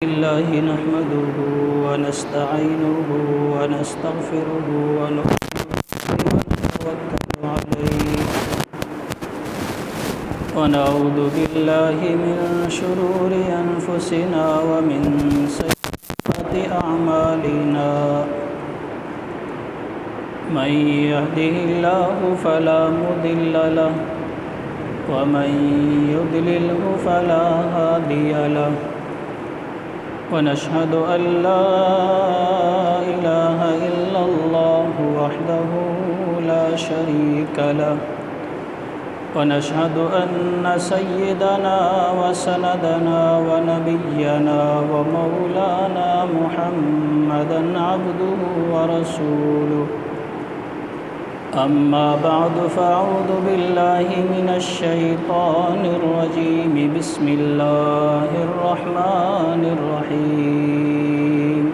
الله نحمده ونستعينه ونستغفره ونتوكل عليه ونعوذ بالله من شرور أنفسنا ومن سيئات أعمالنا من يهده الله فلا مضل له ومن يضلله فلا هادي له ونشهد أن لا إله إلا الله وحده لا شريك له ونشهد أن سيدنا وسندنا ونبينا ومولانا محمدًا عبده ورسوله أما بعد فأعوذ بالله من الشيطان الرجيم بسم الله الرحمن الرحيم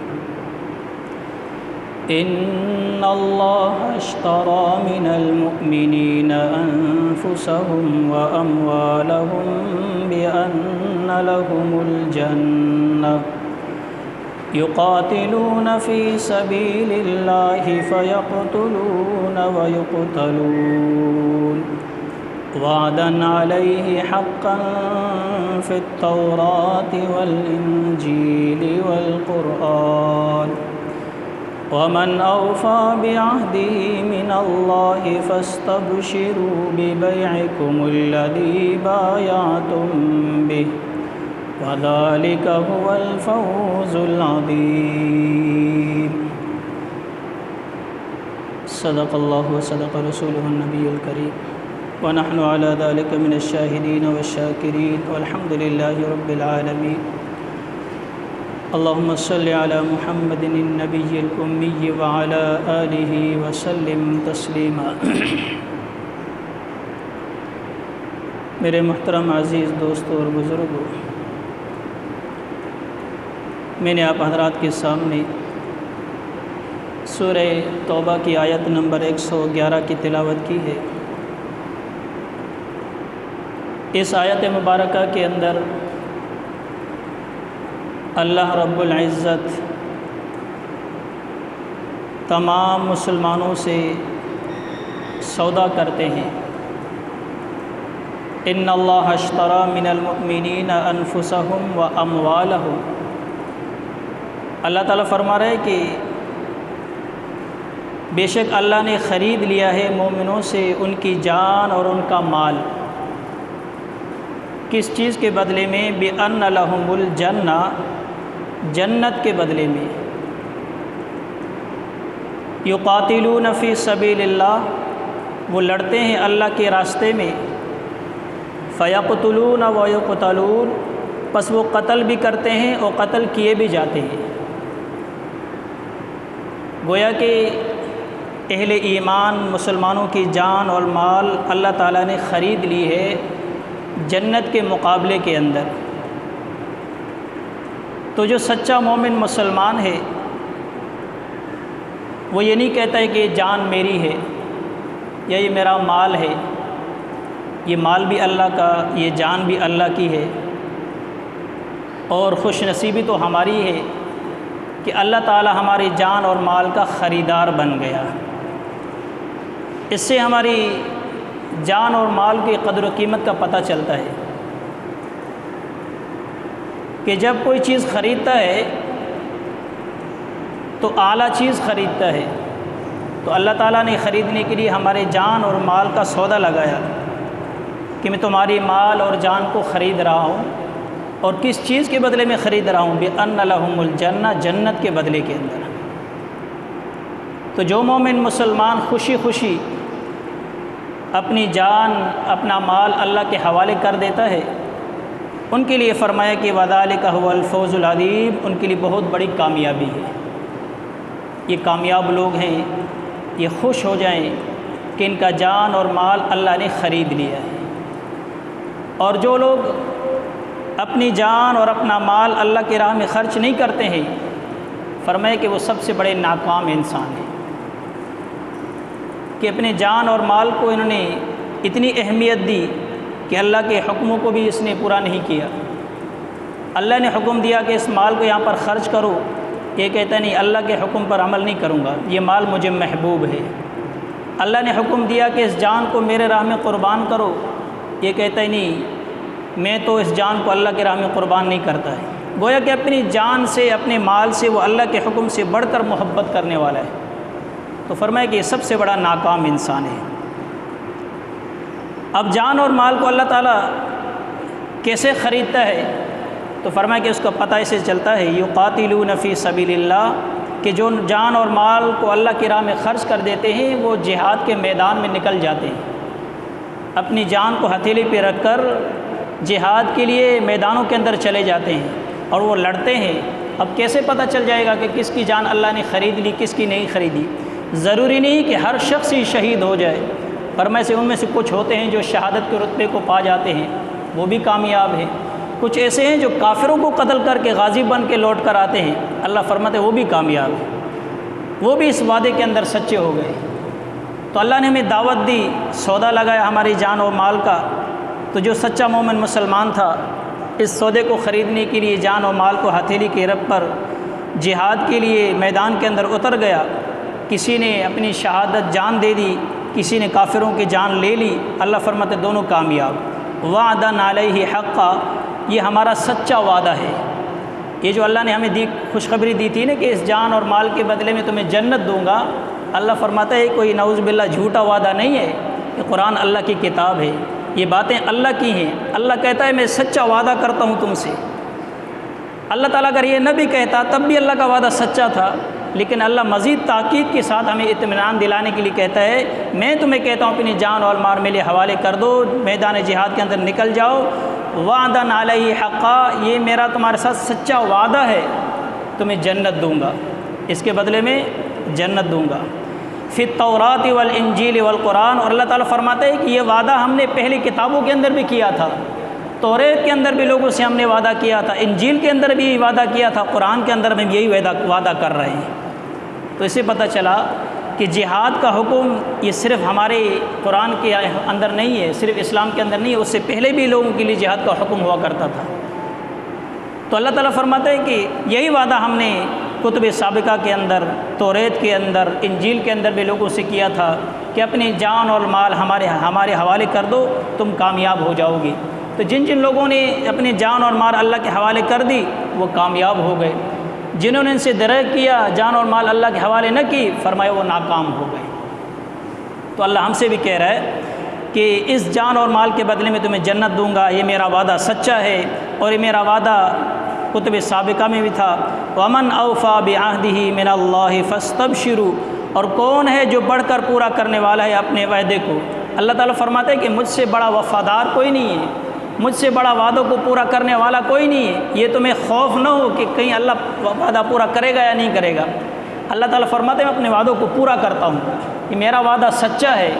إن الله اشترى من المؤمنين أنفسهم وأموالهم بأن لهم الجنة يقاتلون في سبيل الله فيقتلون ويقتلون وعدا عليه حقا في التوراة والإنجيل والقرآن ومن أوفى بعهده من الله فاستبشروا ببيعكم الذي بايعتم به وذلك هو الفوز العظيم صدق الله وصدق رسوله النبي الكريم ونحن على ذلك من الشاهدين والشاكرين والحمد لله رب العالمين اللهم صل على محمد النبي الأمي وعلى آله وسلم تسلیما میرے محترم عزیز دوستوں اور بزرگوں، میں نے آپ حضرات کے سامنے سورہ توبہ کی آیت نمبر 111 کی تلاوت کی ہے۔ اس آیت مبارکہ کے اندر اللہ رب العزت تمام مسلمانوں سے سودا کرتے ہیں۔ ان اللہ اشتری من المؤمنین انفسهم واموالهم، اللہ تعالیٰ فرما رہے کہ بے شک اللہ نے خرید لیا ہے مومنوں سے ان کی جان اور ان کا مال۔ کس چیز کے بدلے میں؟ بِأَنَّ لَهُمُ الْجَنَّةَ، جنت کے بدلے میں۔ یقاتلون فی سبیل اللہ، وہ لڑتے ہیں اللہ کے راستے میں۔ فیقتلون ویقتلون، پس وہ قتل بھی کرتے ہیں اور قتل کیے بھی جاتے ہیں۔ گویا کہ اہل ایمان مسلمانوں کی جان اور مال اللہ تعالیٰ نے خرید لی ہے جنت کے مقابلے کے اندر۔ تو جو سچا مومن مسلمان ہے وہ یہ نہیں کہتا ہے کہ یہ جان میری ہے یا یہ میرا مال ہے، یہ مال بھی اللہ کا، یہ جان بھی اللہ کی ہے، اور خوش نصیبی تو ہماری ہے کہ اللہ تعالی ہماری جان اور مال کا خریدار بن گیا۔ اس سے ہماری جان اور مال کی قدر و قیمت کا پتہ چلتا ہے کہ جب کوئی چیز خریدتا ہے تو اعلیٰ چیز خریدتا ہے، تو اللہ تعالیٰ نے خریدنے کے لیے ہمارے جان اور مال کا سودا لگایا کہ میں تمہاری مال اور جان کو خرید رہا ہوں، اور کس چیز کے بدلے میں خرید رہا ہوں؟ بِأَنَّ لَهُمُ الْجَنَّةَ، جنت کے بدلے کے اندر۔ تو جو مومن مسلمان خوشی خوشی اپنی جان اپنا مال اللہ کے حوالے کر دیتا ہے، ان کے لیے فرمایا کہ وَذَلِكَ هُوَ الْفَوْزُ الْعَظِيمُ، ان کے لیے بہت بڑی کامیابی ہے۔ یہ کامیاب لوگ ہیں، یہ خوش ہو جائیں کہ ان کا جان اور مال اللہ نے خرید لیا ہے۔ اور جو لوگ اپنی جان اور اپنا مال اللہ کی راہ میں خرچ نہیں کرتے ہیں، فرمایا کہ وہ سب سے بڑے ناکام انسان ہیں، کہ اپنے جان اور مال کو انہوں نے اتنی اہمیت دی کہ اللہ کے حکموں کو بھی اس نے پورا نہیں کیا، اللہ نے حکم دیا کہ اس مال کو یہاں پر خرچ کرو، یہ کہتا ہے نہیں، اللہ کے حکم پر عمل نہیں کروں گا، یہ مال مجھے محبوب ہے۔ اللہ نے حکم دیا کہ اس جان کو میرے راہ میں قربان کرو، یہ کہتا ہے نہیں، میں تو اس جان کو اللہ کے راہ میں قربان نہیں کرتا ہے۔ گویا کہ اپنی جان سے، اپنے مال سے وہ اللہ کے حکم سے بڑھ کر محبت کرنے والا ہے۔ تو فرمایا کہ یہ سب سے بڑا ناکام انسان ہے۔ اب جان اور مال کو اللہ تعالیٰ کیسے خریدتا ہے؟ تو فرمایا کہ اس کا پتہ اسے چلتا ہے، یقاتلون فی سبیل اللہ، کہ جو جان اور مال کو اللہ کی راہ میں خرچ کر دیتے ہیں وہ جہاد کے میدان میں نکل جاتے ہیں، اپنی جان کو ہتھیلی پہ رکھ کر جہاد کے لیے میدانوں کے اندر چلے جاتے ہیں اور وہ لڑتے ہیں۔ اب کیسے پتہ چل جائے گا کہ کس کی جان اللہ نے خرید لی، کس کی نہیں خریدی؟ ضروری نہیں کہ ہر شخص ہی شہید ہو جائے، فرمایا ان میں سے کچھ ہوتے ہیں جو شہادت کے رتبے کو پا جاتے ہیں، وہ بھی کامیاب ہیں۔ کچھ ایسے ہیں جو کافروں کو قتل کر کے غازی بن کے لوٹ کر آتے ہیں، اللہ فرماتے ہیں وہ بھی کامیاب ہیں، وہ بھی اس وعدے کے اندر سچے ہو گئے۔ تو اللہ نے ہمیں دعوت دی، سودا لگایا ہماری جان و مال کا۔ تو جو سچا مومن مسلمان تھا اس سودے کو خریدنے کے لیے جان و مال کو ہتھیلی کے رب پر جہاد کے لیے میدان کے اندر اتر گیا۔ کسی نے اپنی شہادت جان دے دی، کسی نے کافروں کی جان لے لی، اللہ فرماتے دونوں کامیاب۔ وعدن علیہ حقا، یہ ہمارا سچا وعدہ ہے۔ یہ جو اللہ نے ہمیں خوشخبری دی تھی نا کہ اس جان اور مال کے بدلے میں تمہیں جنت دوں گا، اللہ فرماتا ہے کوئی نعوذ باللہ جھوٹا وعدہ نہیں ہے، یہ قرآن اللہ کی کتاب ہے، یہ باتیں اللہ کی ہیں۔ اللہ کہتا ہے میں سچا وعدہ کرتا ہوں تم سے۔ اللہ تعالیٰ اگر یہ نہ بھی کہتا تب بھی اللہ کا وعدہ سچا تھا، لیکن اللہ مزید تاکید کے ساتھ ہمیں اطمینان دلانے کے لیے کہتا ہے میں تمہیں کہتا ہوں اپنی جان اور مال میرے حوالے کر دو، میدان جہاد کے اندر نکل جاؤ۔ وعدن علیہ حقا، یہ میرا تمہارے ساتھ سچا وعدہ ہے، تمہیں جنت دوں گا، اس کے بدلے میں جنت دوں گا۔ فی التوراۃ والانجیل والقرآن، اور اللہ تعالیٰ فرماتا ہے کہ یہ وعدہ ہم نے پہلی کتابوں کے اندر بھی کیا تھا، توریت کے اندر بھی لوگوں سے ہم نے وعدہ کیا تھا، انجیل کے اندر بھی وعدہ کیا تھا، قرآن کے اندر ہم یہی وعدہ کر رہے ہیں۔ تو اسے پتہ چلا کہ جہاد کا حکم یہ صرف ہمارے قرآن کے اندر نہیں ہے، صرف اسلام کے اندر نہیں ہے، اس سے پہلے بھی لوگوں کے لیے جہاد کا حکم ہوا کرتا تھا۔ تو اللہ تعالیٰ فرماتا ہے کہ یہی وعدہ ہم نے کتب سابقہ کے اندر، توریت کے اندر، انجیل کے اندر بھی لوگوں سے کیا تھا کہ اپنی جان اور مال ہمارے حوالے کر دو، تم کامیاب ہو جاؤ گی۔ تو جن لوگوں نے اپنی جان اور مال اللہ کے حوالے کر دی وہ کامیاب ہو گئے، جنہوں نے ان سے درک کیا، جان اور مال اللہ کے حوالے نہ کی، فرمایا وہ ناکام ہو گئے۔ تو اللہ ہم سے بھی کہہ رہا ہے کہ اس جان اور مال کے بدلے میں تمہیں جنت دوں گا، یہ میرا وعدہ سچا ہے، اور یہ میرا وعدہ کتب سابقہ میں بھی تھا۔ وَمَنْ أَوْفَى بِعَهْدِهِ مِنَ اللَّهِ فَاسْتَبْشِرُوا، اور کون ہے جو بڑھ کر پورا کرنے والا ہے اپنے وعدے کو؟ اللہ تعالیٰ فرماتے ہیں کہ مجھ سے بڑا وفادار کوئی نہیں ہے، مجھ سے بڑا وعدوں کو پورا کرنے والا کوئی نہیں ہے۔ یہ تمہیں خوف نہ ہو کہ کہیں اللہ وعدہ پورا کرے گا یا نہیں کرے گا۔ اللہ تعالیٰ فرماتے ہیں میں اپنے وعدوں کو پورا کرتا ہوں، یہ میرا وعدہ سچا ہے۔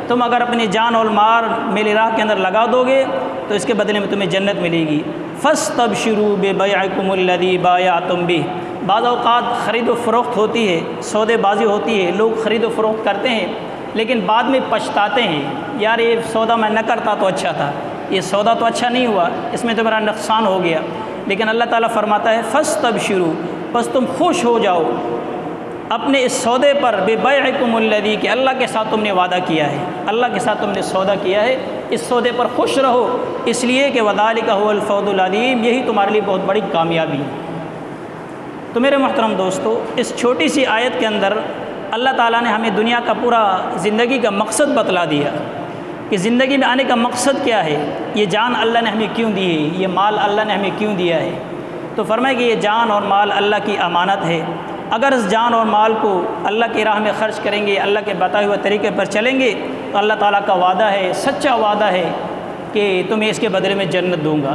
تم اگر اپنی جان اور مال میری راہ کے اندر لگا دو گے تو اس کے بدلے میں تمہیں جنت ملے گی۔ فاستبشروا ببیعکم الذی بایعتم بہ، بعض اوقات خرید و فروخت ہوتی ہے، سودے بازی ہوتی ہے، لوگ خرید و فروخت کرتے ہیں لیکن بعد میں پچھتاتے ہیں، یار یہ سودا میں نہ کرتا تو اچھا تھا، یہ سودا تو اچھا نہیں ہوا، اس میں تو میرا نقصان ہو گیا۔ لیکن اللہ تعالیٰ فرماتا ہے فاستبشروا، بس تم خوش ہو جاؤ اپنے اس سودے پر، ببیعکم الذی، کہ اللہ کے ساتھ تم نے وعدہ کیا ہے، اللہ کے ساتھ تم نے سودا کیا ہے، اس سودے پر خوش رہو، اس لیے کہ وذالک هو الفوز العظیم، یہی تمہارے لیے بہت بڑی کامیابی ہے۔ تو میرے محترم دوستو، اس چھوٹی سی آیت کے اندر اللہ تعالیٰ نے ہمیں دنیا کا پورا زندگی کا مقصد بتلا دیا کہ زندگی میں آنے کا مقصد کیا ہے، یہ جان اللہ نے ہمیں کیوں دی ہے، یہ مال اللہ نے ہمیں کیوں دیا ہے۔ تو فرمائے کہ یہ جان اور مال اللہ کی امانت ہے، اگر اس جان اور مال کو اللہ کی راہ میں خرچ کریں گے، اللہ کے بتائے ہوئے طریقے پر چلیں گے تو اللہ تعالیٰ کا وعدہ ہے، سچا وعدہ ہے کہ تمہیں اس کے بدلے میں جنت دوں گا۔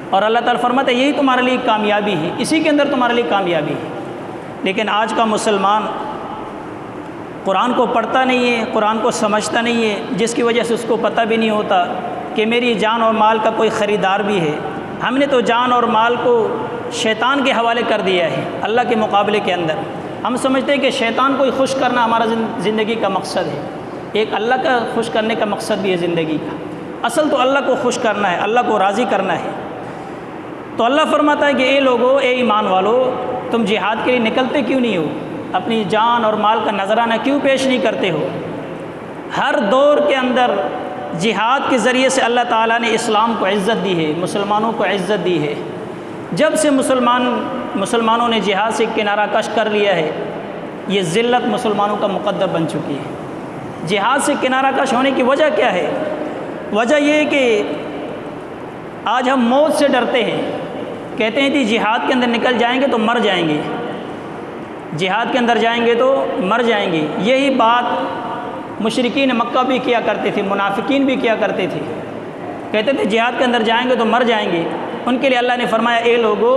اور اللہ تعالیٰ فرماتا ہے یہی تمہارے لیے کامیابی ہے، اسی کے اندر تمہارے لیے کامیابی ہے۔ لیکن آج کا مسلمان قرآن کو پڑھتا نہیں ہے، قرآن کو سمجھتا نہیں ہے، جس کی وجہ سے اس کو پتہ بھی نہیں ہوتا کہ میری جان اور مال کا کوئی خریدار بھی ہے۔ ہم نے تو جان اور مال کو شیطان کے حوالے کر دیا ہے اللہ کے مقابلے کے اندر۔ ہم سمجھتے ہیں کہ شیطان کو خوش کرنا ہمارا زندگی کا مقصد ہے، ایک اللہ کا خوش کرنے کا مقصد بھی ہے زندگی کا، اصل تو اللہ کو خوش کرنا ہے، اللہ کو راضی کرنا ہے۔ تو اللہ فرماتا ہے کہ اے لوگو، اے ایمان والو، تم جہاد کے لیے نکلتے کیوں نہیں ہو؟ اپنی جان اور مال کا نذرانہ کیوں پیش نہیں کرتے ہو؟ ہر دور کے اندر جہاد کے ذریعے سے اللہ تعالیٰ نے اسلام کو عزت دی ہے، مسلمانوں کو عزت دی ہے۔ جب سے مسلمانوں نے جہاد سے کنارہ کش کر لیا ہے، یہ ذلت مسلمانوں کا مقدر بن چکی ہے۔ جہاد سے کنارہ کش ہونے کی وجہ کیا ہے؟ وجہ یہ ہے کہ آج ہم موت سے ڈرتے ہیں، کہتے ہیں کہ جہاد کے اندر نکل جائیں گے تو مر جائیں گے، جہاد کے اندر جائیں گے تو مر جائیں گے۔ یہی بات مشرکین مکہ بھی کیا کرتے تھے، منافقین بھی کیا کرتے تھے، کہتے تھے جہاد کے اندر جائیں گے تو مر جائیں گے۔ ان کے لیے اللہ نے فرمایا اے لوگو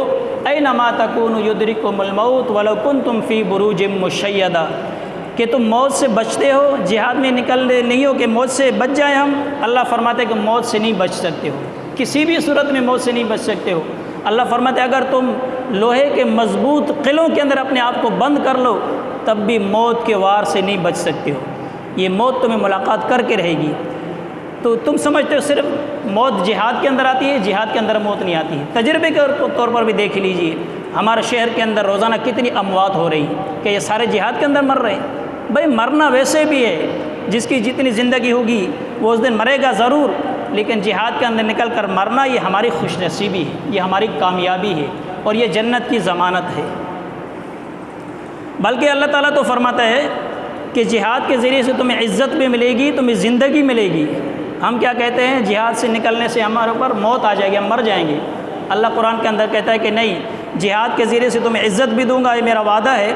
اینما تکونوا یدرککم الموت ولو کنتم فی بروج مشیدہ، کہ تم موت سے بچتے ہو، جہاد میں نکل نہیں ہو کہ موت سے بچ جائیں ہم۔ اللہ فرماتے ہیں کہ موت سے نہیں بچ سکتے ہو، کسی بھی صورت میں موت سے نہیں بچ سکتے ہو۔ اللہ فرماتے ہیں اگر تم لوہے کے مضبوط قلعوں کے اندر اپنے آپ کو بند کر لو تب بھی موت کے وار سے نہیں بچ سکتے ہو، یہ موت تمہیں ملاقات کر کے رہے گی۔ تو تم سمجھتے ہو صرف موت جہاد کے اندر آتی ہے، جہاد کے اندر موت نہیں آتی ہے۔ تجربے کے طور پر بھی دیکھ لیجئے، ہمارے شہر کے اندر روزانہ کتنی اموات ہو رہی کہ یہ سارے جہاد کے اندر مر رہے ہیں۔ بھائی مرنا ویسے بھی ہے، جس کی جتنی زندگی ہوگی وہ اس دن مرے گا ضرور، لیکن جہاد کے اندر نکل کر مرنا یہ ہماری خوش نصیبی ہے، یہ ہماری کامیابی ہے اور یہ جنت کی ضمانت ہے۔ بلکہ اللہ تعالیٰ تو فرماتا ہے کہ جہاد کے ذریعے سے تمہیں عزت بھی ملے گی، تمہیں زندگی ملے گی۔ ہم کیا کہتے ہیں؟ جہاد سے نکلنے سے ہمارے اوپر موت آ جائے گی، ہم مر جائیں گے۔ اللہ قرآن کے اندر کہتا ہے کہ نہیں، جہاد کے ذریعے سے تمہیں عزت بھی دوں گا، یہ میرا وعدہ ہے،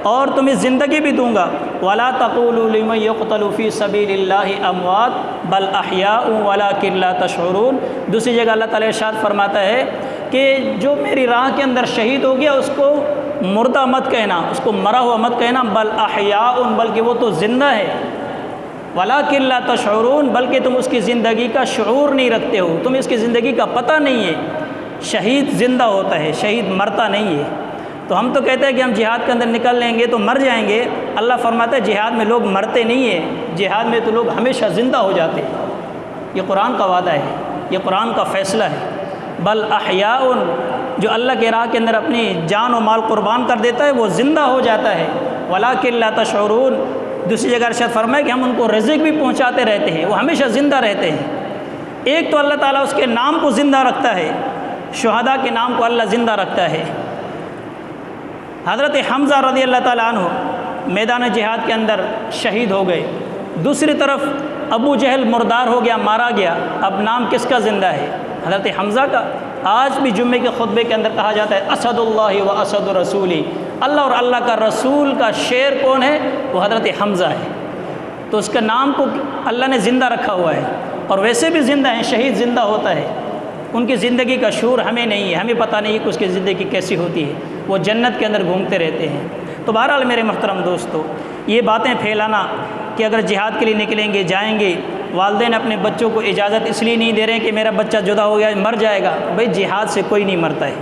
اور تمہیں زندگی بھی دوں گا۔ وَلَا تَقُولُوا لِمَن يُقْتَلُ فِي سَبِيلِ اللَّهِ أَمْوَاتٌ بَلْ أَحْيَاءٌ وَلَكِن لَا تَشْعُرُونَ۔ دوسری جگہ اللہ تعالیٰ ارشاد فرماتا ہے کہ جو میری راہ کے اندر شہید ہو گیا اس کو مردہ مت کہنا، اس کو مرا ہوا مت کہنا، بل احیاء، بلکہ وہ تو زندہ ہے۔ وَلَكِن لَا تَشْعُرُونَ، بلکہ تم اس کی زندگی کا شعور نہیں رکھتے ہو، تمہیں اس کی زندگی کا پتہ نہیں ہے۔ شہید زندہ ہوتا ہے، شہید مرتا نہیں ہے۔ تو ہم تو کہتے ہیں کہ ہم جہاد کے اندر نکل لیں گے تو مر جائیں گے۔ اللہ فرماتا ہے جہاد میں لوگ مرتے نہیں ہیں، جہاد میں تو لوگ ہمیشہ زندہ ہو جاتے ہیں۔ یہ قرآن کا وعدہ ہے، یہ قرآن کا فیصلہ ہے۔ بل احیاء، جو اللہ کے راہ کے اندر اپنی جان و مال قربان کر دیتا ہے وہ زندہ ہو جاتا ہے۔ وَلَكِن لَا تَشْعُرُونَ، دوسری جگہ ارشاد فرمایا کہ ہم ان کو رزق بھی پہنچاتے رہتے ہیں، وہ ہمیشہ زندہ رہتے ہیں۔ ایک تو اللہ تعالیٰ اس کے نام کو زندہ رکھتا ہے، شہداء کے نام کو اللہ زندہ رکھتا ہے۔ حضرت حمزہ رضی اللہ تعالیٰ عنہ میدان جہاد کے اندر شہید ہو گئے، دوسری طرف ابو جہل مردار ہو گیا، مارا گیا۔ اب نام کس کا زندہ ہے؟ حضرت حمزہ کا۔ آج بھی جمعے کے خطبے کے اندر کہا جاتا ہے اسد اللہ و اسد رسولی، اللہ اور اللہ کا رسول کا شیر کون ہے؟ وہ حضرت حمزہ ہے۔ تو اس کا نام کو اللہ نے زندہ رکھا ہوا ہے، اور ویسے بھی زندہ ہیں، شہید زندہ ہوتا ہے، ان کی زندگی کا شعور ہمیں نہیں ہے، ہمیں پتہ نہیں کہ اس کی زندگی کیسی ہوتی ہے، وہ جنت کے اندر گھومتے رہتے ہیں۔ تو بہرحال میرے محترم دوستو، یہ باتیں پھیلانا کہ اگر جہاد کے لیے نکلیں گے جائیں گے، والدین اپنے بچوں کو اجازت اس لیے نہیں دے رہے ہیں کہ میرا بچہ جدا ہو گیا مر جائے گا۔ بھائی جہاد سے کوئی نہیں مرتا ہے،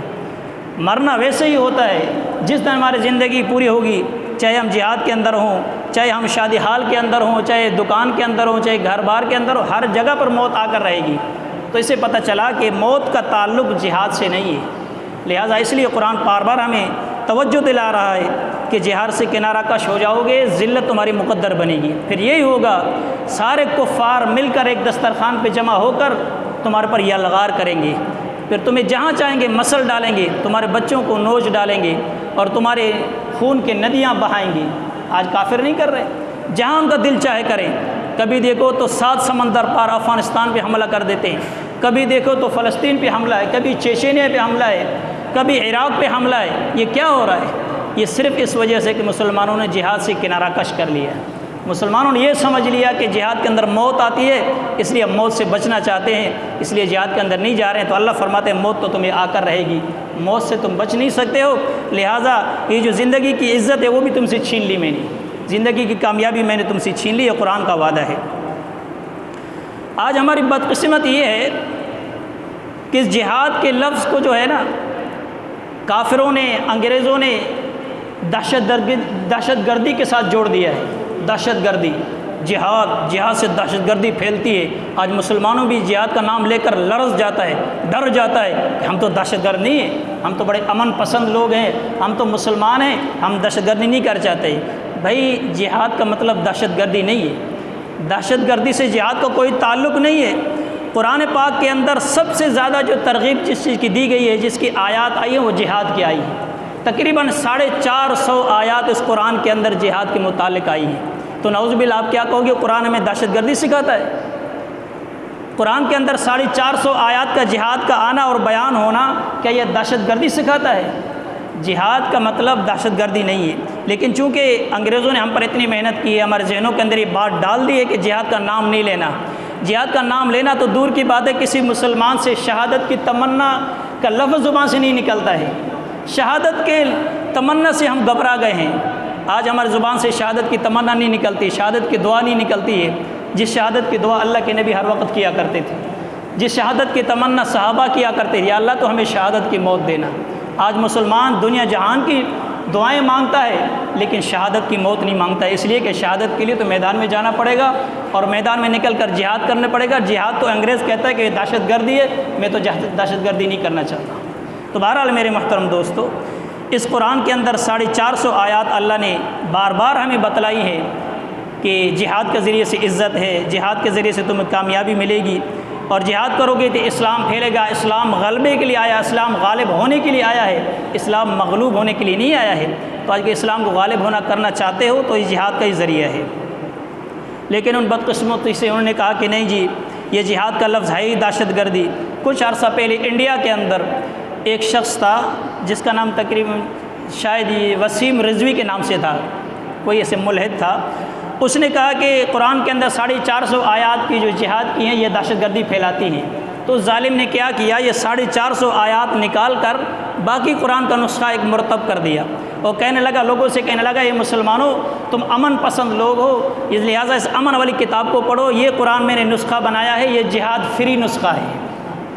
مرنا ویسے ہی ہوتا ہے جس دن ہماری زندگی پوری ہوگی، چاہے ہم جہاد کے اندر ہوں، چاہے ہم شادی حال کے اندر ہوں، چاہے دکان کے اندر ہوں، چاہے گھر بار کے اندر ہوں، ہر جگہ پر موت آ کر رہے گی۔ تو اسے پتہ چلا کہ موت کا تعلق جہاد سے نہیں ہے، لہٰذا اس لیے قرآن بار بار ہمیں توجہ دلا رہا ہے کہ جہاد سے کنارہ کش ہو جاؤ گے، ذلت تمہاری مقدر بنے گی۔ پھر یہی ہوگا، سارے کفار مل کر ایک دسترخوان پہ جمع ہو کر تمہارے پر یلغار کریں گے، پھر تمہیں جہاں چاہیں گے مسل ڈالیں گے، تمہارے بچوں کو نوچ ڈالیں گے اور تمہارے خون کے ندیاں بہائیں گے۔ آج کافر نہیں کر رہے، جہاں ان کا دل چاہے کریں۔ کبھی دیکھو تو 7 سمندر پار افغانستان پہ حملہ کر دیتے ہیں، کبھی دیکھو تو فلسطین پہ حملہ ہے، کبھی چیچینیا پہ حملہ ہے، کبھی عراق پہ حملہ ہے۔ یہ کیا ہو رہا ہے؟ یہ صرف اس وجہ سے کہ مسلمانوں نے جہاد سے کنارہ کش کر لیا ہے، مسلمانوں نے یہ سمجھ لیا کہ جہاد کے اندر موت آتی ہے، اس لیے ہم موت سے بچنا چاہتے ہیں، اس لیے جہاد کے اندر نہیں جا رہے ہیں۔ تو اللہ فرماتے ہیں موت تو تمہیں آ کر رہے گی، موت سے تم بچ نہیں سکتے ہو، لہٰذا یہ جو زندگی کی عزت ہے وہ بھی تم سے چھین لی میں نے، زندگی کی کامیابی میں نے تم سے چھین لی، یہ قرآن کا وعدہ ہے۔ آج ہماری بدقسمت یہ ہے کہ اس جہاد کے لفظ کو جو ہے نا، کافروں نے، انگریزوں نے دہشت گردی کے ساتھ جوڑ دیا ہے۔ دہشت گردی، جہاد سے دہشت گردی پھیلتی ہے۔ آج مسلمانوں بھی جہاد کا نام لے کر لرز جاتا ہے، ڈر جاتا ہے کہ ہم تو دہشت گرد نہیں ہیں، ہم تو بڑے امن پسند لوگ ہیں، ہم تو مسلمان ہیں، ہم دہشت گردی نہیں کر چاہتے۔ بھائی جہاد کا مطلب دہشت گردی نہیں ہے، دہشت گردی سے جہاد کا کوئی تعلق نہیں ہے۔ قرآن پاک کے اندر سب سے زیادہ جو ترغیب جس چیز کی دی گئی ہے، جس کی آیات آئی ہیں، وہ جہاد کی آئی ہے۔ تقریباً 450 آیات اس قرآن کے اندر جہاد کے متعلق آئی ہیں۔ تو نعوذ باللہ آپ کیا کہو گے قرآن ہمیں دہشت گردی سکھاتا ہے؟ قرآن کے اندر 450 آیات کا جہاد کا آنا اور بیان ہونا کیا یہ دہشت گردی سکھاتا ہے؟ جہاد کا مطلب دہشت گردی نہیں ہے، لیکن چونکہ انگریزوں نے ہم پر اتنی محنت کی ہے، ہمارے ذہنوں کے اندر یہ بات ڈال دی ہے کہ جہاد کا نام نہیں لینا۔ جہاد کا نام لینا تو دور کی بات ہے، کسی مسلمان سے شہادت کی تمنا کا لفظ زبان سے نہیں نکلتا ہے۔ شہادت کے تمنا سے ہم گھبرا گئے ہیں۔ آج ہماری زبان سے شہادت کی تمنا نہیں نکلتی، شہادت کی دعا نہیں نکلتی ہے، جس شہادت کی دعا اللہ کے نبی ہر وقت کیا کرتے تھے، جس شہادت کی تمنا صحابہ کیا کرتے تھے، یا اللہ تو ہمیں شہادت کی موت دینا۔ آج مسلمان دنیا جہان کی دعائیں مانگتا ہے لیکن شہادت کی موت نہیں مانگتا ہے، اس لیے کہ شہادت کے لیے تو میدان میں جانا پڑے گا اور میدان میں نکل کر جہاد کرنا پڑے گا۔ جہاد تو انگریز کہتا ہے کہ یہ دہشت گردی ہے، میں تو دہشت گردی نہیں کرنا چاہتا۔ تو بہرحال میرے محترم دوستو، اس قرآن کے اندر 450 آیات اللہ نے بار بار ہمیں بتلائی ہے کہ جہاد کے ذریعے سے عزت ہے، جہاد کے ذریعے سے تمہیں کامیابی ملے گی، اور جہاد کرو گے تو اسلام پھیلے گا۔ اسلام غلبے کے لیے آیا، اسلام غالب ہونے کے لیے آیا ہے، اسلام مغلوب ہونے کے لیے نہیں آیا ہے۔ تو آج کے اسلام کو غالب ہونا کرنا چاہتے ہو تو یہ جہاد کا ہی ذریعہ ہے۔ لیکن ان بدقسمتی سے انہوں نے کہا کہ نہیں جی، یہ جہاد کا لفظ ہے ہی دہشت گردی۔ کچھ عرصہ پہلے انڈیا کے اندر ایک شخص تھا جس کا نام تقریباً شاید یہ وسیم رضوی کے نام سے تھا، کوئی ایسے ملحد تھا۔ اس نے کہا کہ قرآن کے اندر 450 آیات کی جو جہاد کی ہیں یہ دہشت گردی پھیلاتی ہیں۔ تو ظالم نے کیا کیا، یہ 450 آیات نکال کر باقی قرآن کا نسخہ ایک مرتب کر دیا، اور کہنے لگا، لوگوں سے کہنے لگا، یہ مسلمانوں تم امن پسند لوگ ہو، اس لہٰذا اس امن والی کتاب کو پڑھو، یہ قرآن میں نے نسخہ بنایا ہے، یہ جہاد فری نسخہ ہے۔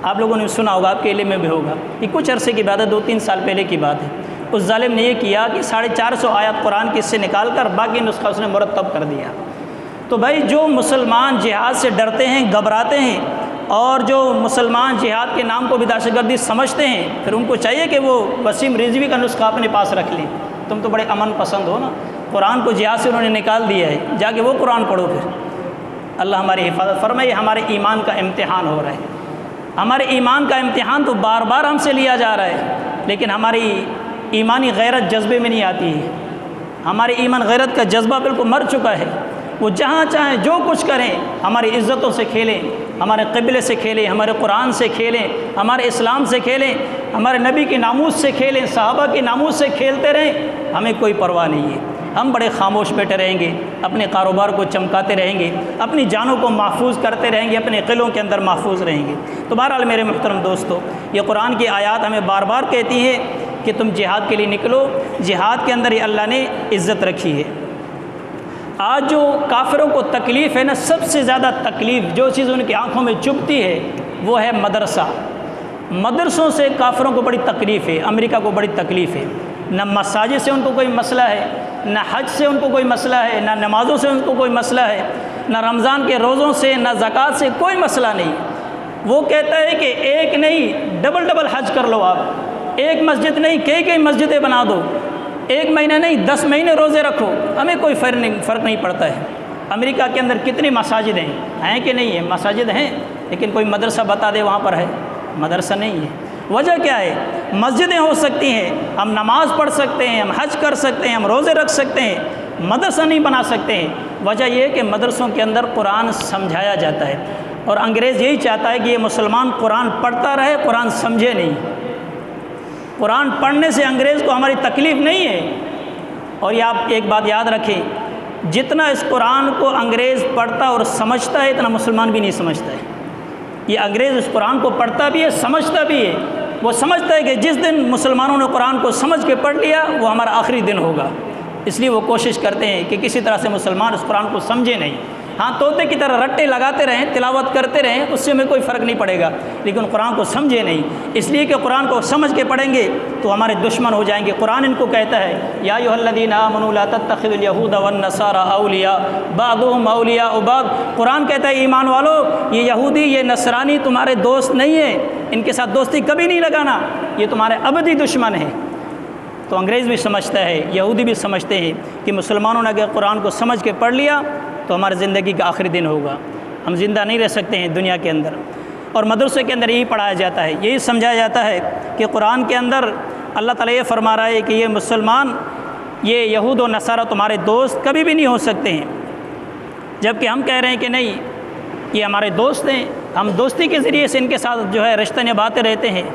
آپ لوگوں نے سنا ہوگا، آپ کے علم میں بھی ہوگا، یہ کچھ عرصے کی بات ہے، 2-3 سال پہلے کی بات ہے۔ اس ظالم نے یہ کیا کہ 450 آیات قرآن کی اس سے نکال کر باقی نسخہ اس نے مرتب کر دیا۔ تو بھائی جو مسلمان جہاد سے ڈرتے ہیں، گھبراتے ہیں، اور جو مسلمان جہاد کے نام کو بھی دہشت گردی سمجھتے ہیں، پھر ان کو چاہیے کہ وہ وسیم رضوی کا نسخہ اپنے پاس رکھ لیں۔ تم تو بڑے امن پسند ہو نا، قرآن کو جہاد سے انہوں نے نکال دیا ہے، جا کے وہ قرآن پڑھو۔ پھر اللہ ہماری حفاظت فرمائے۔ ہمارے ایمان کا امتحان ہو رہا ہے، ہمارے ایمان کا امتحان تو بار بار ہم سے لیا جا رہا ہے، لیکن ہماری ایمانی غیرت جذبے میں نہیں آتی ہے۔ ہمارے ایمان غیرت کا جذبہ بالکل مر چکا ہے، وہ جہاں چاہیں جو کچھ کریں، ہماری عزتوں سے کھیلیں، ہمارے قبلے سے کھیلیں، ہمارے قرآن سے کھیلیں، ہمارے اسلام سے کھیلیں، ہمارے نبی کی ناموس سے کھیلیں، صحابہ کی ناموس سے کھیلتے رہیں، ہمیں کوئی پرواہ نہیں ہے۔ ہم بڑے خاموش بیٹھے رہیں گے، اپنے کاروبار کو چمکاتے رہیں گے، اپنی جانوں کو محفوظ کرتے رہیں گے، اپنے قلعوں کے اندر محفوظ رہیں گے۔ تو بہرحال میرے محترم دوستو، یہ قرآن کی آیات ہمیں بار بار کہتی ہیں کہ تم جہاد کے لیے نکلو، جہاد کے اندر ہی اللہ نے عزت رکھی ہے۔ آج جو کافروں کو تکلیف ہے نا، سب سے زیادہ تکلیف جو چیز ان کی آنکھوں میں چبھتی ہے وہ ہے مدرسہ۔ مدرسوں سے کافروں کو بڑی تکلیف ہے، امریکہ کو بڑی تکلیف ہے۔ نہ مساجد سے ان کو کوئی مسئلہ ہے، نہ حج سے ان کو کوئی مسئلہ ہے، نہ نمازوں سے ان کو کوئی مسئلہ ہے، نہ رمضان کے روزوں سے، نہ زکوٰۃ سے کوئی مسئلہ نہیں۔ وہ کہتا ہے کہ ایک نہیں ڈبل حج کر لو، آپ ایک مسجد نہیں کئی مسجدیں بنا دو، ایک مہینہ نہیں 10 مہینے روزے رکھو، ہمیں کوئی فرق نہیں پڑتا ہے۔ امریکہ کے اندر کتنی مساجد ہیں کہ نہیں ہیں؟ مساجد ہیں، لیکن کوئی مدرسہ بتا دے وہاں پر ہے؟ مدرسہ نہیں ہے۔ وجہ کیا ہے؟ مسجدیں ہو سکتی ہیں، ہم نماز پڑھ سکتے ہیں، ہم حج کر سکتے ہیں، ہم روزے رکھ سکتے ہیں، مدرسہ نہیں بنا سکتے ہیں۔ وجہ یہ ہے کہ مدرسوں کے اندر قرآن سمجھایا جاتا ہے، اور انگریز یہی چاہتا ہے کہ یہ مسلمان قرآن پڑھتا رہے، قرآن سمجھے نہیں۔ قرآن پڑھنے سے انگریز کو ہماری تکلیف نہیں ہے۔ اور یہ آپ ایک بات یاد رکھیں، جتنا اس قرآن کو انگریز پڑھتا اور سمجھتا ہے اتنا مسلمان بھی نہیں سمجھتا ہے۔ یہ انگریز اس قرآن کو پڑھتا بھی ہے، سمجھتا بھی ہے۔ وہ سمجھتا ہے کہ جس دن مسلمانوں نے قرآن کو سمجھ کے پڑھ لیا وہ ہمارا آخری دن ہوگا، اس لیے وہ کوشش کرتے ہیں کہ کسی طرح سے مسلمان اس قرآن کو سمجھے نہیں۔ ہاں طوطے کی طرح رٹے لگاتے رہیں، تلاوت کرتے رہیں، اس سے ہمیں کوئی فرق نہیں پڑے گا، لیکن قرآن کو سمجھے نہیں، اس لیے کہ قرآن کو سمجھ کے پڑھیں گے تو ہمارے دشمن ہو جائیں گے۔ قرآن ان کو کہتا ہے یا ایھا الذین آمنوا لا تتخذوا الیہود والنصارى اولیاء بعضهم اولیاء بعض، قرآن کہتا ہے ایمان والو یہ یہودی یہ نصرانی تمہارے دوست نہیں ہیں، ان کے ساتھ دوستی کبھی نہیں لگانا، یہ تمہارے ابدی دشمن ہیں۔ تو انگریز بھی سمجھتا ہے، یہودی بھی سمجھتے ہیں کہ مسلمانوں نے اگر قرآن کو سمجھ کے پڑھ لیا تو ہماری زندگی کا آخری دن ہوگا، ہم زندہ نہیں رہ سکتے ہیں دنیا کے اندر۔ اور مدرسے کے اندر یہی پڑھایا جاتا ہے، یہی سمجھایا جاتا ہے کہ قرآن کے اندر اللہ تعالیٰ یہ فرما رہا ہے کہ یہ مسلمان یہ یہود و نصارہ تمہارے دوست کبھی بھی نہیں ہو سکتے ہیں، جبکہ ہم کہہ رہے ہیں کہ نہیں یہ ہمارے دوست ہیں، ہم دوستی کے ذریعے سے ان کے ساتھ جو ہے رشتہ نبھاتے رہتے ہیں،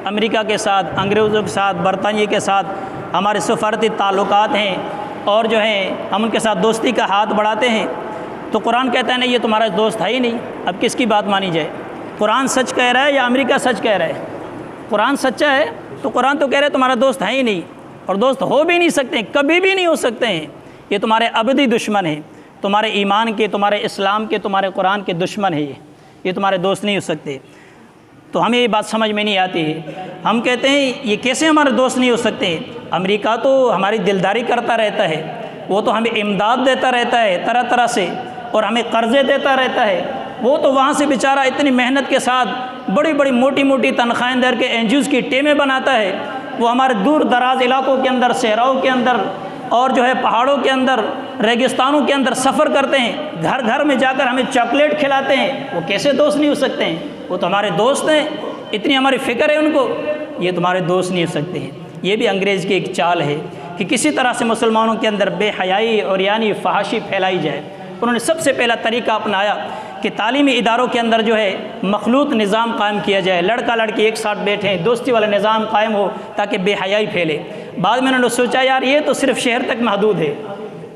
امریکہ کے ساتھ، انگریزوں کے ساتھ، برطانیہ کے ساتھ ہمارے سفارتی تعلقات ہیں، اور جو ہیں ہم ان کے ساتھ دوستی کا ہاتھ بڑھاتے ہیں۔ تو قرآن کہتا ہے نہیں یہ تمہارا دوست ہے ہی نہیں، اب کس کی بات مانی جائے؟ قرآن سچ کہہ رہا ہے یا امریکہ سچ کہہ رہا ہے؟ قرآن سچا ہے تو قرآن تو کہہ رہا ہے تمہارا دوست ہے ہی نہیں، اور دوست ہو بھی نہیں سکتے ہیں، کبھی بھی نہیں ہو سکتے ہیں، یہ تمہارے ابدی دشمن ہیں، تمہارے ایمان کے، تمہارے اسلام کے، تمہارے قرآن کے دشمن ہیں، یہ تمہارے دوست نہیں ہو سکتے۔ تو ہمیں یہ بات سمجھ میں نہیں آتی ہے، ہم کہتے ہیں یہ کیسے ہمارے دوست نہیں ہو سکتے ہیں؟ امریکہ تو ہماری دلداری کرتا رہتا ہے، وہ تو ہمیں امداد دیتا رہتا ہے طرح طرح سے، اور ہمیں قرضے دیتا رہتا ہے، وہ تو وہاں سے بیچارہ اتنی محنت کے ساتھ بڑی بڑی موٹی موٹی تنخواہیں دے کے این جی اوز کی ٹیمیں بناتا ہے، وہ ہمارے دور دراز علاقوں کے اندر، صحراؤں کے اندر، اور جو ہے پہاڑوں کے اندر، ریگستانوں کے اندر سفر کرتے ہیں، گھر گھر میں جا کر ہمیں چاکلیٹ کھلاتے ہیں، وہ کیسے دوست نہیں ہو سکتے ہیں؟ وہ تو ہمارے دوست ہیں، اتنی ہماری فکر ہے ان کو، یہ تمہارے دوست نہیں ہو سکتے ہیں۔ یہ بھی انگریز کی ایک چال ہے کہ کسی طرح سے مسلمانوں کے اندر بے حیائی اور یعنی فحاشی پھیلائی جائے۔ انہوں نے سب سے پہلا طریقہ اپنایا کہ تعلیمی اداروں کے اندر جو ہے مخلوط نظام قائم کیا جائے، لڑکا لڑکی ایک ساتھ بیٹھیں، دوستی والا نظام قائم ہو تاکہ بے حیائی پھیلے۔ بعد میں انہوں نے سوچا یار یہ تو صرف شہر تک محدود ہے،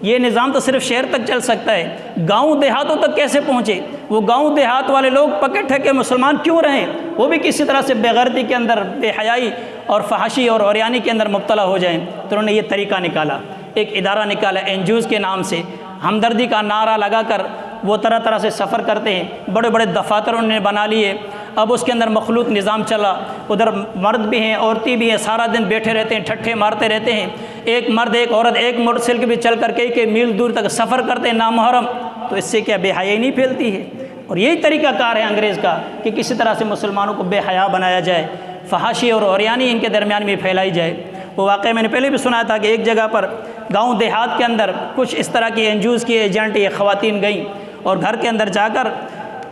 یہ نظام تو صرف شہر تک چل سکتا ہے، گاؤں دیہاتوں تک کیسے پہنچے؟ وہ گاؤں دیہات والے لوگ پکے ٹھکے مسلمان کیوں رہیں؟ وہ بھی کسی طرح سے بے غیرتی کے اندر، بے حیائی اور فحاشی اور عریانی کے اندر مبتلا ہو جائیں۔ تو انہوں نے یہ طریقہ نکالا، ایک ادارہ نکالا این جی اوز کے نام سے، ہمدردی کا نعرہ لگا کر وہ طرح طرح سے سفر کرتے ہیں، بڑے بڑے دفاتر انہوں نے بنا لیے، اب اس کے اندر مخلوط نظام چلا، ادھر مرد بھی ہیں عورتیں بھی ہیں، سارا دن بیٹھے رہتے ہیں، ٹھٹھے مارتے رہتے ہیں، ایک مرد ایک عورت ایک موٹر سائیکل بھی چل کر کئی میل دور تک سفر کرتے ہیں نامحرم، تو اس سے کیا بے حیائی نہیں پھیلتی ہے؟ اور یہی طریقہ کار ہے انگریز کا کہ کسی طرح سے مسلمانوں کو بے حیا بنایا جائے، فحاشی اور عریانی ان کے درمیان میں پھیلائی جائے۔ وہ واقعہ میں نے پہلے بھی سنا تھا کہ ایک جگہ پر گاؤں دیہات کے اندر کچھ اس طرح کی این جی اوز کی ایجنٹ یہ خواتین گئیں اور گھر کے اندر جا کر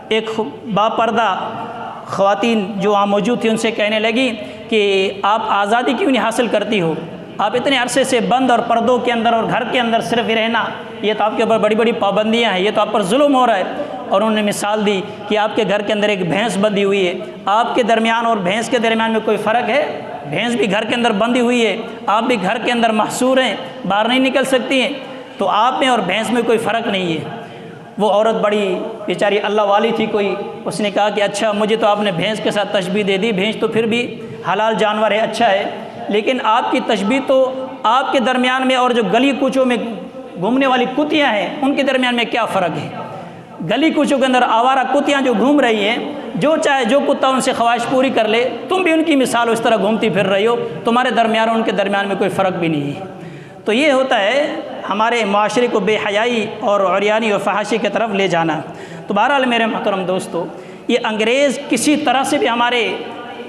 ایک باپردہ خواتین جو وہاں موجود تھیں ان سے کہنے لگی کہ آپ آزادی کیوں نہیں حاصل کرتی ہو؟ آپ اتنے عرصے سے بند اور پردوں کے اندر اور گھر کے اندر صرف رہنا، یہ تو آپ کے اوپر بڑی بڑی پابندیاں ہیں، یہ تو آپ پر ظلم ہو رہا ہے۔ اور انہوں نے مثال دی کہ آپ کے گھر کے اندر ایک بھینس بندھی ہوئی ہے، آپ کے درمیان اور بھینس کے درمیان میں کوئی فرق ہے؟ بھینس بھی گھر کے اندر بندھی ہوئی ہے، آپ بھی گھر کے اندر محصور ہیں، باہر نہیں نکل سکتی ہیں، تو آپ میں اور بھینس میں کوئی فرق نہیں ہے۔ وہ عورت بڑی بیچاری اللہ والی تھی کوئی، اس نے کہا کہ اچھا مجھے تو آپ نے بھینس کے ساتھ تشبیہ دے دی، بھینس تو پھر بھی حلال جانور ہے، اچھا ہے، لیکن آپ کی تشبیہ تو آپ کے درمیان میں اور جو گلی کوچوں میں گھومنے والی کتیاں ہیں ان کے درمیان میں کیا فرق ہے؟ گلی کوچوں کے اندر آوارہ کتیاں جو گھوم رہی ہیں، جو چاہے جو کتا ان سے خواہش پوری کر لے، تم بھی ان کی مثال اس طرح گھومتی پھر رہی ہو، تمہارے درمیان اور ان کے درمیان میں کوئی فرق بھی نہیں ہے۔ تو یہ ہوتا ہے ہمارے معاشرے کو بے حیائی اور عریانی اور فحاشی کی طرف لے جانا۔ تو بہرحال میرے محترم دوستو، یہ انگریز کسی طرح سے بھی ہمارے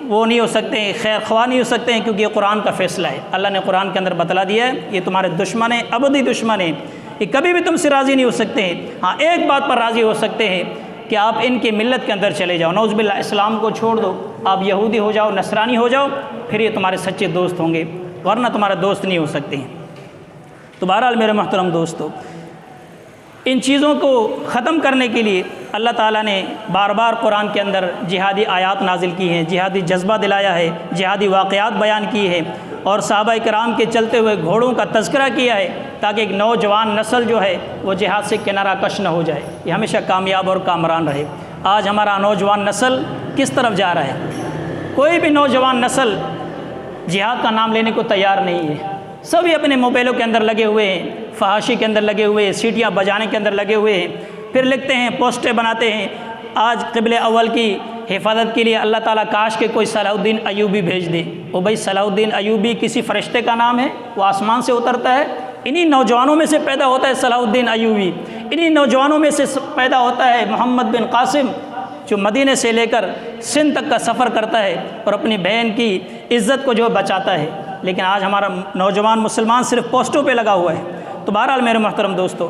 وہ نہیں ہو سکتے ہیں، خیر خواہ نہیں ہو سکتے ہیں، کیونکہ یہ قرآن کا فیصلہ ہے۔ اللہ نے قرآن کے اندر بتلا دیا ہے یہ تمہارے دشمن ہیں، ابدی دشمن ہیں، یہ کبھی بھی تم سے راضی نہیں ہو سکتے ہیں۔ ہاں ایک بات پر راضی ہو سکتے ہیں کہ آپ ان کی ملت کے اندر چلے جاؤ، نعوذ باللہ اسلام کو چھوڑ دو، آپ یہودی ہو جاؤ، نصرانی ہو جاؤ، پھر یہ تمہارے سچے دوست ہوں گے، ورنہ تمہارا دوست نہیں ہو سکتے ہیں۔ تو بہرحال میرے محترم دوستو، ان چیزوں کو ختم کرنے کے لیے اللہ تعالیٰ نے بار بار قرآن کے اندر جہادی آیات نازل کی ہیں، جہادی جذبہ دلایا ہے، جہادی واقعات بیان کی ہیں، اور صحابہ کرام کے چلتے ہوئے گھوڑوں کا تذکرہ کیا ہے تاکہ ایک نوجوان نسل جو ہے وہ جہاد سے کنارہ کش نہ ہو جائے، یہ ہمیشہ کامیاب اور کامران رہے۔ آج ہمارا نوجوان نسل کس طرف جا رہا ہے؟ کوئی بھی نوجوان نسل جہاد کا نام لینے کو تیار نہیں ہے، سبھی اپنے موبائلوں کے اندر لگے ہوئے ہیں، فحاشی کے اندر لگے ہوئے ہیں، سیٹیاں بجانے کے اندر لگے ہوئے ہیں۔ پھر لکھتے ہیں، پوسٹیں بناتے ہیں، آج قبلہ اول کی حفاظت کے لیے اللہ تعالیٰ کاش کے کوئی صلاح الدین ایوبی بھیج دے۔ وہ بھائی صلاح الدین ایوبی کسی فرشتے کا نام ہے؟ وہ آسمان سے اترتا ہے؟ انہی نوجوانوں میں سے پیدا ہوتا ہے صلاح الدین ایوبی، انہی نوجوانوں میں سے پیدا ہوتا ہے محمد بن قاسم، جو مدینے سے لے کر سندھ تک کا سفر کرتا ہے اور اپنی بہن کی عزت کو جو بچاتا ہے۔ لیکن آج ہمارا نوجوان مسلمان صرف پوسٹوں پہ لگا ہوا ہے۔ تو بہرحال میرے محترم دوستو،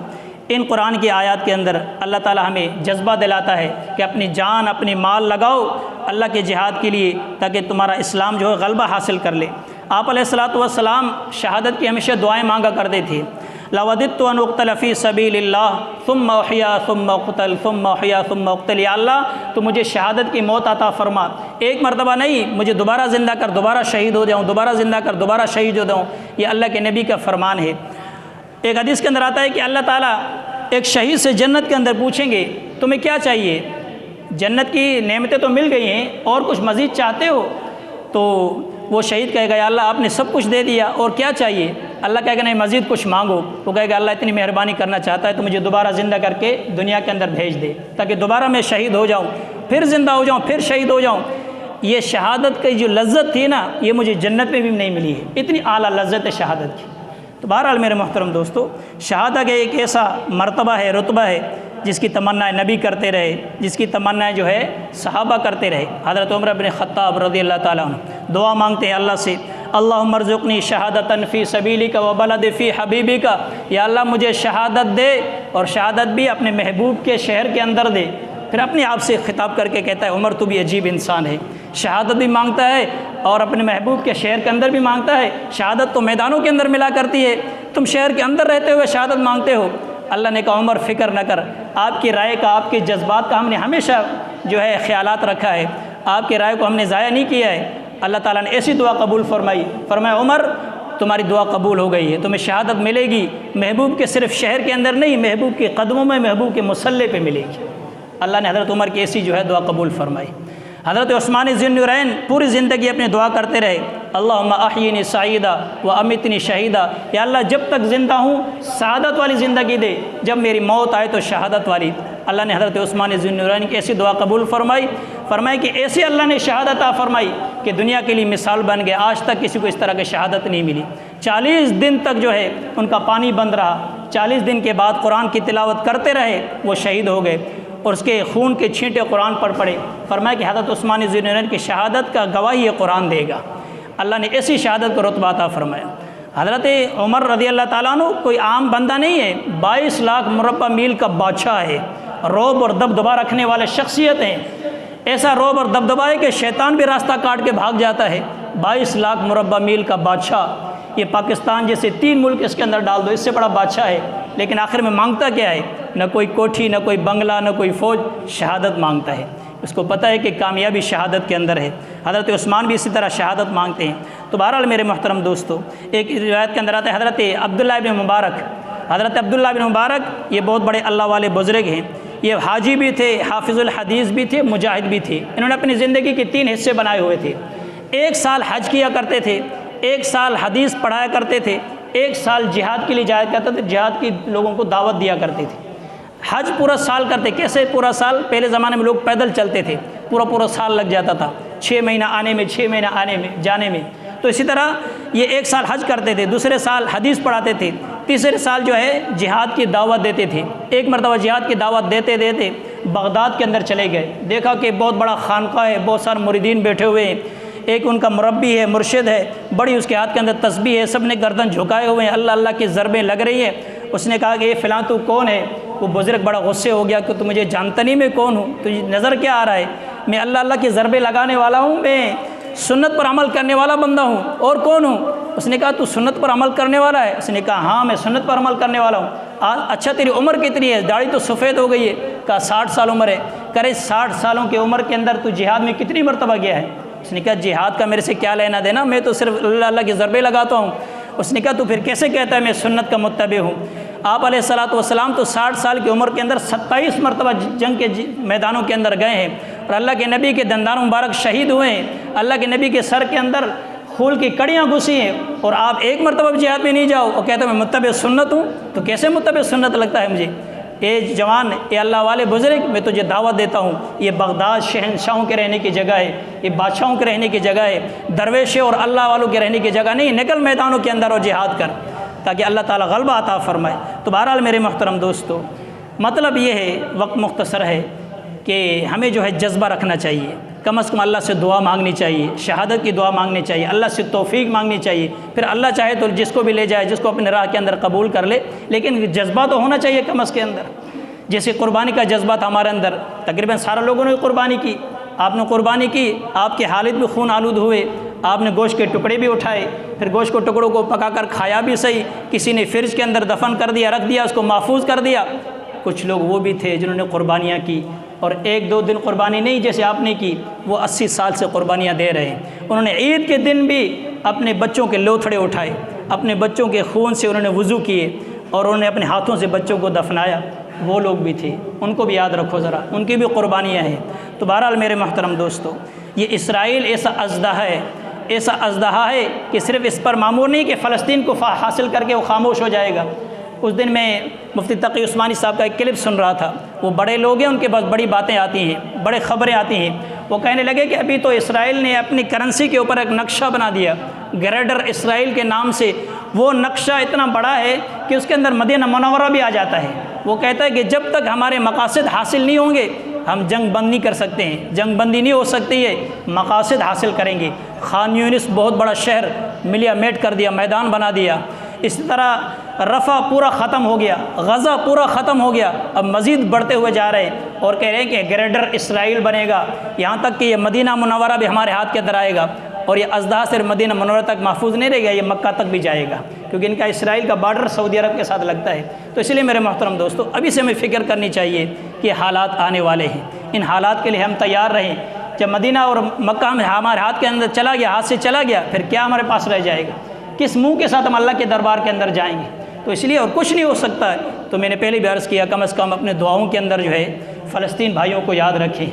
ان قرآن کی آیات کے اندر اللہ تعالیٰ ہمیں جذبہ دلاتا ہے کہ اپنی جان اپنی مال لگاؤ اللہ کے جہاد کے لیے، تاکہ تمہارا اسلام جو ہے غلبہ حاصل کر لے۔ آپ علیہ الصلاۃ والسلام شہادت کی ہمیشہ دعائیں مانگا کرتے تھے، لَوَدِدتُّ أَنْ أُقْتَلَ فِي سَبِيلِ اللَّهِ ثُمَّ أُحْيَا ثُمَّ أُقْتَلْ ثُمَّ أُحْيَا ثُمَّ أُقْتَلْ۔ یا اللہ تو مجھے شہادت کی موت عطا فرما، ایک مرتبہ نہیں، مجھے دوبارہ زندہ کر، دوبارہ شہید ہو جاؤں، دوبارہ زندہ کر، دوبارہ شہید ہو جاؤں۔ یہ اللہ کے نبی کا فرمان ہے۔ ایک حدیث کے اندر آتا ہے کہ اللہ تعالیٰ ایک شہید سے جنت کے اندر پوچھیں گے تمہیں کیا چاہیے؟ جنت کی نعمتیں تو مل گئی ہیں، اور کچھ مزید چاہتے ہو؟ تو وہ شہید کہے گا یا اللہ آپ نے سب کچھ دے دیا، اور کیا چاہیے؟ اللہ کہے گا نہیں مزید کچھ مانگو۔ وہ کہے گا اللہ اتنی مہربانی کرنا چاہتا ہے تو مجھے دوبارہ زندہ کر کے دنیا کے اندر بھیج دے، تاکہ دوبارہ میں شہید ہو جاؤں، پھر زندہ ہو جاؤں، پھر شہید ہو جاؤں۔ یہ شہادت کی جو لذت تھی نا، یہ مجھے جنت میں بھی نہیں ملی ہے، اتنی اعلیٰ لذت ہے شہادت کی۔ تو بہرحال میرے محترم دوستو، شہادت ایک ایسا مرتبہ ہے، رتبہ ہے، جس کی تمنا نبی کرتے رہے، جس کی تمنا جو ہے صحابہ کرتے رہے۔ حضرت عمر بن خطاب رضی اللہ تعالیٰ عنہ دعا مانگتے ہیں اللہ سے، اللہم ارزقنی شہادتاً فی سبیلک و بلد فی حبیبک، یا اللہ مجھے شہادت دے، اور شہادت بھی اپنے محبوب کے شہر کے اندر دے۔ پھر اپنے آپ سے خطاب کر کے کہتا ہے عمر تو بھی عجیب انسان ہے، شہادت بھی مانگتا ہے اور اپنے محبوب کے شہر کے اندر بھی مانگتا ہے۔ شہادت تو میدانوں کے اندر ملا کرتی ہے، تم شہر کے اندر رہتے ہوئے شہادت مانگتے ہو۔ اللہ نے کہا عمر فکر نہ کر، آپ کی رائے کا، آپ کے جذبات کا ہم نے ہمیشہ جو ہے خیالات رکھا ہے، آپ کی رائے کو ہم نے ضائع نہیں کیا ہے۔ اللہ تعالیٰ نے ایسی دعا قبول فرمائی، فرمایا عمر تمہاری دعا قبول ہو گئی ہے، تمہیں شہادت ملے گی، محبوب کے صرف شہر کے اندر نہیں، محبوب کے قدموں میں، محبوب کے مصلے پہ ملے گی۔ اللہ نے حضرت عمر کی ایسی جو ہے دعا قبول فرمائی۔ حضرت عثمان ذی النورین پوری زندگی اپنی دعا کرتے رہے، اللہم احیینی سعیدہ و امیتنی شہیدہ، یا اللہ جب تک زندہ ہوں سعادت والی زندگی دے، جب میری موت آئے تو شہادت والی۔ اللہ نے حضرت عثمان ذی النورین کی ایسی دعا قبول فرمائی، فرمائی کہ ایسے اللہ نے شہادت عطا فرمائی کہ دنیا کے لیے مثال بن گئے، آج تک کسی کو اس طرح کی شہادت نہیں ملی۔ 40 دن تک جو ہے ان کا پانی بند رہا، 40 دن کے بعد قرآن کی تلاوت کرتے رہے، وہ شہید ہو گئے، اور اس کے خون کے چھینٹے قرآن پر پڑے۔ فرمایا کہ حضرت عثمان ذی النورین کی شہادت کا گواہی یہ قرآن دے گا۔ اللہ نے ایسی شہادت کو رتبہ عطا فرمایا۔ حضرت عمر رضی اللہ تعالیٰ عنہ کوئی عام بندہ نہیں ہے، 22 لاکھ مربع میل کا بادشاہ ہے، رعب اور دبدبا رکھنے والے شخصیت ہیں، ایسا رعب اور دبدبا ہے کہ شیطان بھی راستہ کاٹ کے بھاگ جاتا ہے۔ 22 لاکھ مربع میل کا بادشاہ، یہ پاکستان جیسے 3 ملک اس کے اندر ڈال دو، اس سے بڑا بادشاہ ہے، لیکن آخر میں مانگتا کیا ہے؟ نہ کوئی کوٹھی، نہ کوئی بنگلہ، نہ کوئی فوج، شہادت مانگتا ہے۔ اس کو پتہ ہے کہ کامیابی شہادت کے اندر ہے۔ حضرت عثمان بھی اسی طرح شہادت مانگتے ہیں۔ تو بہرحال میرے محترم دوستو، ایک روایت کے اندر آتا ہے حضرت عبداللہ ابن مبارک، حضرت عبداللہ ابن مبارک یہ بہت بڑے اللہ والے بزرگ ہیں، یہ حاجی بھی تھے، حافظ الحدیث بھی تھے، مجاہد بھی تھے۔ انہوں نے اپنی زندگی کے 3 حصے بنائے ہوئے تھے، 1 سال حج کیا کرتے تھے، 1 سال حدیث پڑھایا کرتے تھے، 1 سال جہاد کے لیے جایا کرتے تھے، جہاد کی لوگوں کو دعوت دیا کرتے تھے۔ حج پورا سال کرتے، کیسے پورا سال؟ پہلے زمانے میں لوگ پیدل چلتے تھے، پورا سال لگ جاتا تھا، 6 مہینہ آنے میں، 6 مہینہ آنے میں، جانے میں۔ تو اسی طرح یہ 1 سال حج کرتے تھے، دوسرے سال حدیث پڑھاتے تھے، تیسرے سال جو ہے جہاد کی دعوت دیتے تھے۔ ایک مرتبہ جہاد کی دعوت دیتے دیتے بغداد کے اندر چلے گئے، دیکھا کہ بہت بڑا خانقاہ ہے، بہت سارے مریدین بیٹھے ہوئے ہیں، ایک ان کا مربی ہے، مرشد ہے، بڑی اس کے ہاتھ کے اندر تسبیح ہے، سب نے گردن جھکائے ہوئے ہیں، اللہ اللہ کی ضربیں لگ رہی ہیں۔ اس نے کہا کہ یہ فلاں تو کون ہے؟ وہ بزرگ بڑا غصے ہو گیا کہ تو مجھے جانتا نہیں میں کون ہوں، تجھے نظر کیا آ رہا ہے؟ میں اللہ اللہ کی ضربیں لگانے والا ہوں، میں سنت پر عمل کرنے والا بندہ ہوں، اور کون ہوں؟ اس نے کہا تو سنت پر عمل کرنے والا ہے؟ اس نے کہا ہاں میں سنت پر عمل کرنے والا ہوں۔ اچھا تیری عمر کتنی ہے؟ داڑھی تو سفید ہو گئی ہے۔ کہا 60 سال عمر ہے۔ کرے 60 سالوں کی عمر کے اندر تو جہاد میں کتنی مرتبہ گیا ہے؟ اس نے کہا جہاد کا میرے سے کیا لینا دینا، میں تو صرف اللہ اللہ کی ضربیں لگاتا ہوں۔ اس نے کہا تو پھر کیسے کہتا ہے میں سنت کا متبع ہوں؟ آپ علیہ الصلاۃ والسلام تو 60 سال کی عمر کے اندر 27 مرتبہ جنگ کے میدانوں کے اندر گئے ہیں، اور اللہ کے نبی کے دندان مبارک شہید ہوئے ہیں، اللہ کے نبی کے سر کے اندر خون کی کڑیاں گھسی ہیں، اور آپ ایک مرتبہ بھی جہاد میں نہیں جاؤ اور کہتے ہیں میں متبع سنت ہوں؟ تو کیسے متبع سنت لگتا ہے مجھے؟ اے جوان، اے اللہ والے بزرگ، میں تجھے دعوت دیتا ہوں، یہ بغداد شہنشاہوں کے رہنے کی جگہ ہے، یہ بادشاہوں کے رہنے کی جگہ ہے، درویشوں اور اللہ والوں کے رہنے کی جگہ نہیں، نکل میدانوں کے اندر اور جہاد کر تاکہ اللہ تعالیٰ غلبہ عطا فرمائے۔ تو بہرحال میرے محترم دوستو، مطلب یہ ہے، وقت مختصر ہے، کہ ہمیں جو ہے جذبہ رکھنا چاہیے، کم از کم اللہ سے دعا مانگنی چاہیے، شہادت کی دعا مانگنی چاہیے، اللہ سے توفیق مانگنی چاہیے، پھر اللہ چاہے تو جس کو بھی لے جائے، جس کو اپنے راہ کے اندر قبول کر لے، لیکن جذبہ تو ہونا چاہیے کم از کے اندر۔ جیسے قربانی کا جذبہ تھا ہمارے اندر، تقریباً سارے لوگوں نے قربانی کی، آپ نے قربانی کی، آپ کے حالت بھی خون آلود ہوئے، آپ نے گوشت کے ٹکڑے بھی اٹھائے، پھر گوشت کے ٹکڑوں کو پکا کر کھایا بھی صحیح، کسی نے فرج کے اندر دفن کر دیا، رکھ دیا، اس کو محفوظ کر دیا۔ کچھ لوگ وہ بھی تھے جنہوں نے قربانیاں کی، اور ایک دو دن قربانی نہیں جیسے آپ نے کی، وہ 80 سال سے قربانیاں دے رہے ہیں۔ انہوں نے عید کے دن بھی اپنے بچوں کے لوتھڑے اٹھائے، اپنے بچوں کے خون سے انہوں نے وضو کیے، اور انہوں نے اپنے ہاتھوں سے بچوں کو دفنایا۔ وہ لوگ بھی تھے، ان کو بھی یاد رکھو ذرا، ان کی بھی قربانیاں ہیں۔ تو بہرحال میرے محترم دوستو، یہ اسرائیل ایسا اژدہا ہے کہ صرف اس پر معمور نہیں کہ فلسطین کو حاصل کر کے وہ خاموش ہو جائے گا۔ اس دن میں مفتی تقی عثمانی صاحب کا ایک کلپ سن رہا تھا، وہ بڑے لوگ ہیں، ان کے پاس بڑی باتیں آتی ہیں، بڑے خبریں آتی ہیں۔ وہ کہنے لگے کہ ابھی تو اسرائیل نے اپنی کرنسی کے اوپر ایک نقشہ بنا دیا، گریٹر اسرائیل کے نام سے۔ وہ نقشہ اتنا بڑا ہے کہ اس کے اندر مدینہ منورہ بھی آ جاتا ہے۔ وہ کہتا ہے کہ جب تک ہمارے مقاصد حاصل نہیں ہوں گے، ہم جنگ بند نہیں کر سکتے ہیں، جنگ بندی نہیں ہو سکتی ہے، مقاصد حاصل کریں گے۔ خان یونس بہت بڑا شہر ملیا میٹ کر دیا، میدان بنا دیا۔ اسی طرح رفح پورا ختم ہو گیا، غزہ پورا ختم ہو گیا، اب مزید بڑھتے ہوئے جا رہے ہیں، اور کہہ رہے ہیں کہ گریٹر اسرائیل بنے گا، یہاں تک کہ یہ مدینہ منورہ بھی ہمارے ہاتھ کے اندر آئے گا، اور یہ اژدہا صرف مدینہ منورہ تک محفوظ نہیں رہے گا، یہ مکہ تک بھی جائے گا، کیونکہ ان کا اسرائیل کا بارڈر سعودی عرب کے ساتھ لگتا ہے۔ تو اس لیے میرے محترم دوستو، ابھی سے ہمیں فکر کرنی چاہیے کہ حالات آنے والے ہیں، ان حالات کے لیے ہم تیار رہیں۔ جب مدینہ اور مکہ ہمارے ہاتھ کے اندر چلا گیا، ہاتھ سے چلا گیا، پھر کیا ہمارے پاس رہ جائے گا؟ کس منہ کے ساتھ ہم اللہ کے دربار کے اندر جائیں گے؟ تو اس لیے اور کچھ نہیں ہو سکتا ہے۔ تو میں نے پہلے بھی عرض کیا، کم از کم اپنے دعاؤں کے اندر جو ہے فلسطین بھائیوں کو یاد رکھیں،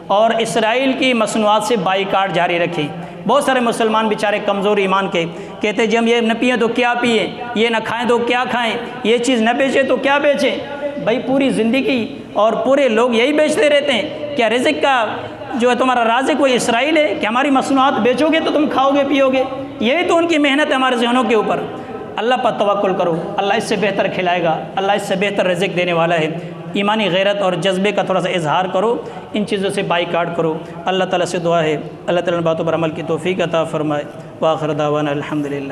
اور اسرائیل کی مصنوعات سے بائیکاٹ جاری رکھیں۔ بہت سارے مسلمان بیچارے کمزور ایمان کے کہتے جی ہم یہ نہ پئیں تو کیا پئیں، یہ نہ کھائیں تو کیا کھائیں، یہ چیز نہ بیچیں تو کیا بیچیں۔ بھائی پوری زندگی اور پورے لوگ یہی بیچتے رہتے ہیں۔ کیا رزق کا جو ہے تمہارا رازق وہ اسرائیل ہے کہ ہماری مصنوعات بیچو گے تو تم کھاؤ گے پیو گے؟ یہی تو ان کی محنت ہے ہمارے ذہنوں کے اوپر۔ اللہ پر توکل کرو، اللہ اس سے بہتر کھلائے گا، اللہ اس سے بہتر رزق دینے والا ہے۔ ایمانی غیرت اور جذبے کا تھوڑا سا اظہار کرو، ان چیزوں سے بائیکاٹ کرو۔ اللہ تعالیٰ سے دعا ہے اللہ تعالیٰ باتوں پر عمل کی توفیق عطا فرمائے۔ وآخر دعوانا الحمدللہ۔